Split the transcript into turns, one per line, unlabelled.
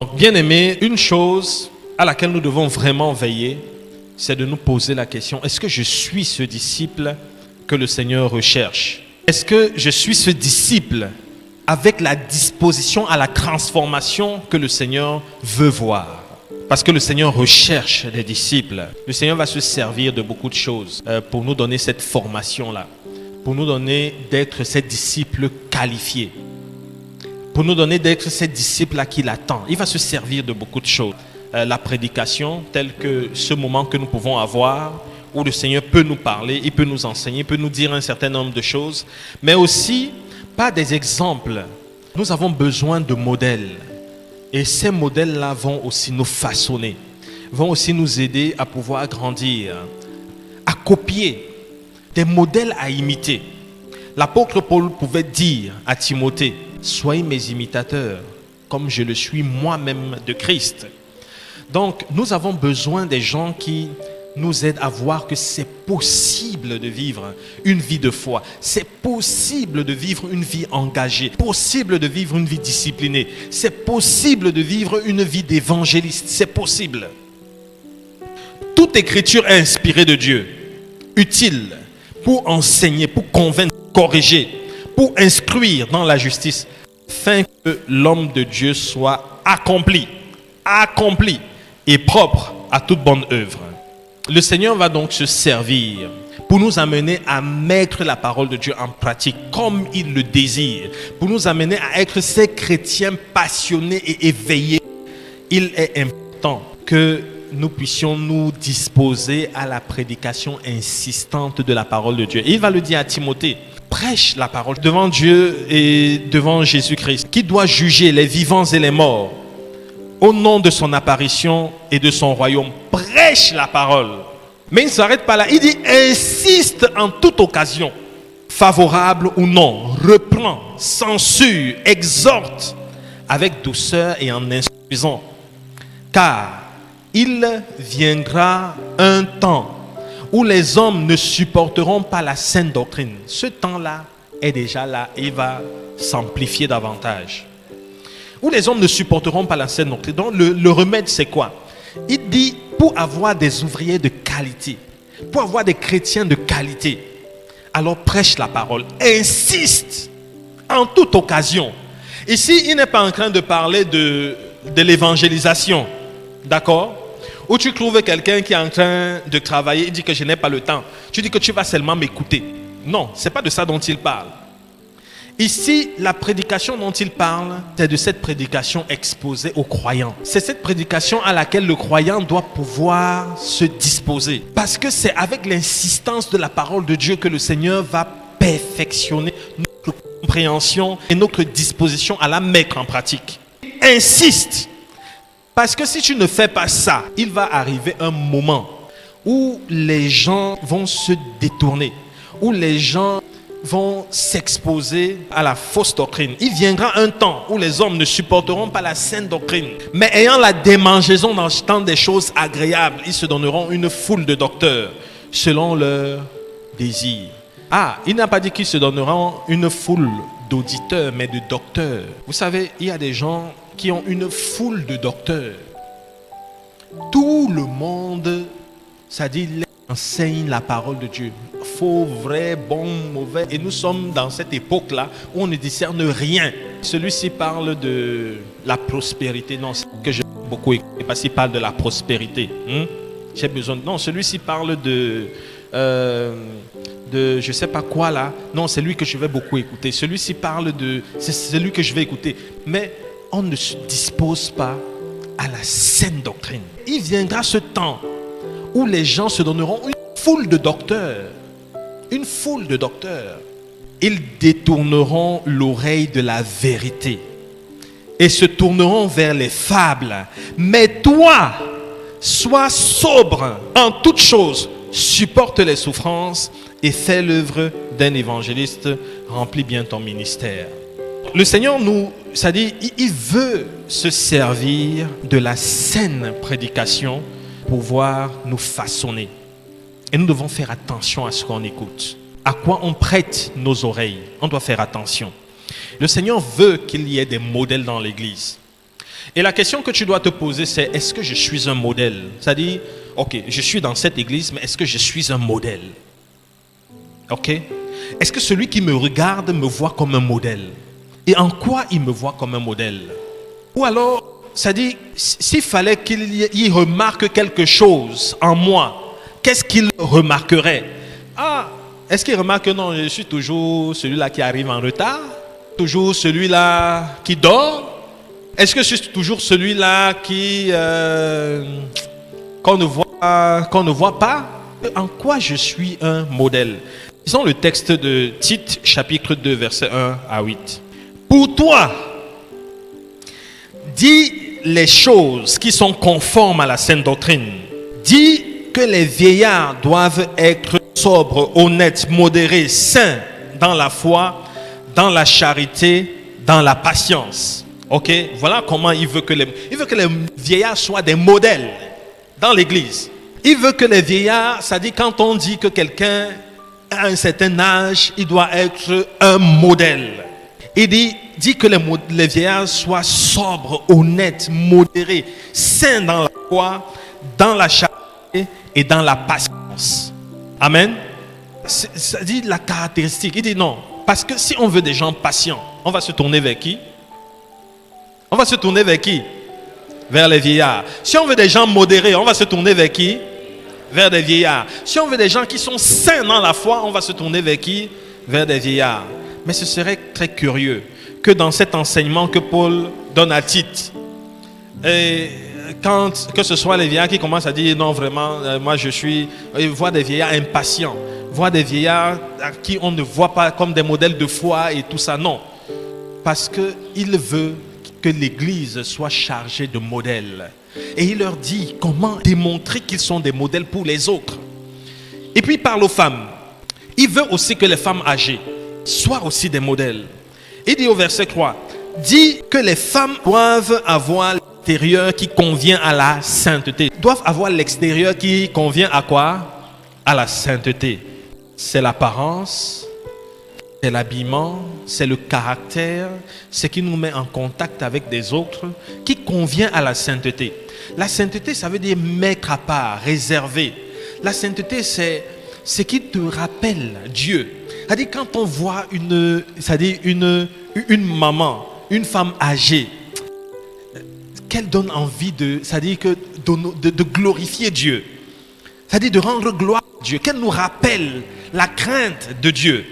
Donc, bien aimé, une chose à laquelle nous devons vraiment veiller, c'est de nous poser la question, est-ce que je suis ce disciple que le Seigneur recherche? Est-ce que je suis ce disciple avec la disposition à la transformation que le Seigneur veut voir? Parce que le Seigneur recherche des disciples. Le Seigneur va se servir de beaucoup de choses pour nous donner cette formation-là, pour nous donner d'être ces disciples qualifiés, pour nous donner d'être ces disciples-là qu'il attend. Il va se servir de beaucoup de choses. La prédication, telle que ce moment que nous pouvons avoir, où le Seigneur peut nous parler, il peut nous enseigner, il peut nous dire un certain nombre de choses, mais aussi pas des exemples. Nous avons besoin de modèles. Et ces modèles-là vont aussi nous façonner, vont aussi nous aider à pouvoir grandir, à copier, des modèles à imiter. L'apôtre Paul pouvait dire à Timothée, « Soyez mes imitateurs, comme je le suis moi-même de Christ. » Donc, nous avons besoin des gens qui nous aident à voir que c'est possible de vivre une vie de foi. C'est possible de vivre une vie engagée. Possible de vivre une vie disciplinée. C'est possible de vivre une vie d'évangéliste. C'est possible. Toute écriture est inspirée de Dieu, utile pour enseigner, pour convaincre, corriger, pour instruire dans la justice, afin que l'homme de Dieu soit accompli et propre à toute bonne œuvre. Le Seigneur va donc se servir pour nous amener à mettre la parole de Dieu en pratique comme il le désire, pour nous amener à être ces chrétiens passionnés et éveillés. Il est important que nous puissions nous disposer à la prédication insistante de la parole de Dieu. Et il va le dire à Timothée, prêche la parole devant Dieu et devant Jésus-Christ, qui doit juger les vivants et les morts. Au nom de son apparition et de son royaume, prêche la parole. Mais il ne s'arrête pas là. Il dit, insiste en toute occasion, favorable ou non, reprend, censure, exhorte, avec douceur et en instruisant. Car il viendra un temps où les hommes ne supporteront pas la saine doctrine. Ce temps-là est déjà là et va s'amplifier davantage. Où les hommes ne supporteront pas la saine doctrine. Donc le remède, c'est quoi? Il dit, pour avoir des ouvriers de qualité, pour avoir des chrétiens de qualité, alors prêche la parole, insiste en toute occasion. Ici, il n'est pas en train de parler de l'évangélisation, d'accord? Où tu trouves quelqu'un qui est en train de travailler, il dit que je n'ai pas le temps. Tu dis que tu vas seulement m'écouter. Non, ce n'est pas de ça dont il parle. Ici, la prédication dont il parle, c'est de cette prédication exposée aux croyants. C'est cette prédication à laquelle le croyant doit pouvoir se disposer. Parce que c'est avec l'insistance de la parole de Dieu que le Seigneur va perfectionner notre compréhension et notre disposition à la mettre en pratique. Insiste. Parce que si tu ne fais pas ça, il va arriver un moment où les gens vont se détourner, où les gens vont s'exposer à la fausse doctrine. Il viendra un temps où les hommes ne supporteront pas la saine doctrine, mais ayant la démangeaison d'entendre des choses agréables, ils se donneront une foule de docteurs selon leur désir. Ah, il n'a pas dit qu'ils se donneront une foule d'auditeurs, mais de docteurs. Vous savez, il y a des gens qui ont une foule de docteurs. Tout le monde, ça dit, enseigne la parole de Dieu. Faux, vrai, bon, mauvais. Et nous sommes dans cette époque-là où on ne discerne rien. Celui-ci parle de la prospérité. Non, c'est que j'ai beaucoup écouté parce qu'il parle de la prospérité. J'ai besoin de... Non, celui-ci parle de je sais pas quoi là. Non, c'est lui que je vais beaucoup écouter. Celui-ci parle de... C'est celui que je vais écouter. Mais on ne se dispose pas à la saine doctrine. Il viendra ce temps où les gens se donneront une foule de docteurs. Une foule de docteurs. Ils détourneront l'oreille de la vérité et se tourneront vers les fables. Mais toi, sois sobre en toutes choses, supporte les souffrances et fais l'œuvre d'un évangéliste, remplis bien ton ministère. Le Seigneur il veut se servir de la saine prédication pour pouvoir nous façonner. Et nous devons faire attention à ce qu'on écoute. À quoi on prête nos oreilles. On doit faire attention. Le Seigneur veut qu'il y ait des modèles dans l'Église. Et la question que tu dois te poser, c'est est-ce que je suis un modèle? C'est-à-dire, ok, je suis dans cette église, mais est-ce que je suis un modèle? Ok? Est-ce que celui qui me regarde me voit comme un modèle? Et en quoi il me voit comme un modèle? Ou alors, c'est-à-dire, s'il fallait qu'il remarque quelque chose en moi, qu'est-ce qu'il remarquerait? Ah, est-ce qu'il remarque que non, je suis toujours celui-là qui arrive en retard? Toujours celui-là qui dort? Est-ce que je suis toujours celui-là qui qu'on ne voit pas? En quoi je suis un modèle? Lisons le texte de Tite, chapitre 2, versets 1 à 8. Pour toi, dis les choses qui sont conformes à la saine doctrine. Dis que les vieillards doivent être sobres, honnêtes, modérés, saints dans la foi, dans la charité, dans la patience. Ok, voilà comment il veut que les vieillards soient des modèles dans l'église. Il veut que les vieillards, ça dit quand on dit que quelqu'un a un certain âge, il doit être un modèle. Il dit que les vieillards soient sobres, honnêtes, modérés, saints dans la foi, dans la charité et dans la patience. Amen. Ça dit la caractéristique. Il dit non, parce que si on veut des gens patients, on va se tourner vers qui? On va se tourner vers qui? Vers les vieillards. Si on veut des gens modérés, on va se tourner vers qui? Vers des vieillards. Si on veut des gens qui sont sains dans la foi, on va se tourner vers qui? Vers des vieillards. Mais ce serait très curieux que dans cet enseignement que Paul donne à Tite, et que ce soit les vieillards qui commencent à dire non vraiment, moi je suis, voit des vieillards impatients, voit des vieillards à qui on ne voit pas comme des modèles de foi et tout ça, non. Parce qu'il veut que l'Église soit chargée de modèles. Et il leur dit comment démontrer qu'ils sont des modèles pour les autres. Et puis il parle aux femmes. Il veut aussi que les femmes âgées soient aussi des modèles. Il dit au verset 3, dit que les femmes doivent avoir l'extérieur qui convient à la sainteté. Doivent avoir l'extérieur qui convient à quoi? À la sainteté. C'est l'apparence, c'est l'habillement, c'est le caractère, c'est qui nous met en contact avec des autres, qui convient à la sainteté. La sainteté, ça veut dire mettre à part, réserver. La sainteté, c'est ce qui te rappelle Dieu. C'est-à-dire quand on voit une maman, une femme âgée, qu'elle donne envie de glorifier Dieu. C'est-à-dire de rendre gloire à Dieu, qu'elle nous rappelle la crainte de Dieu.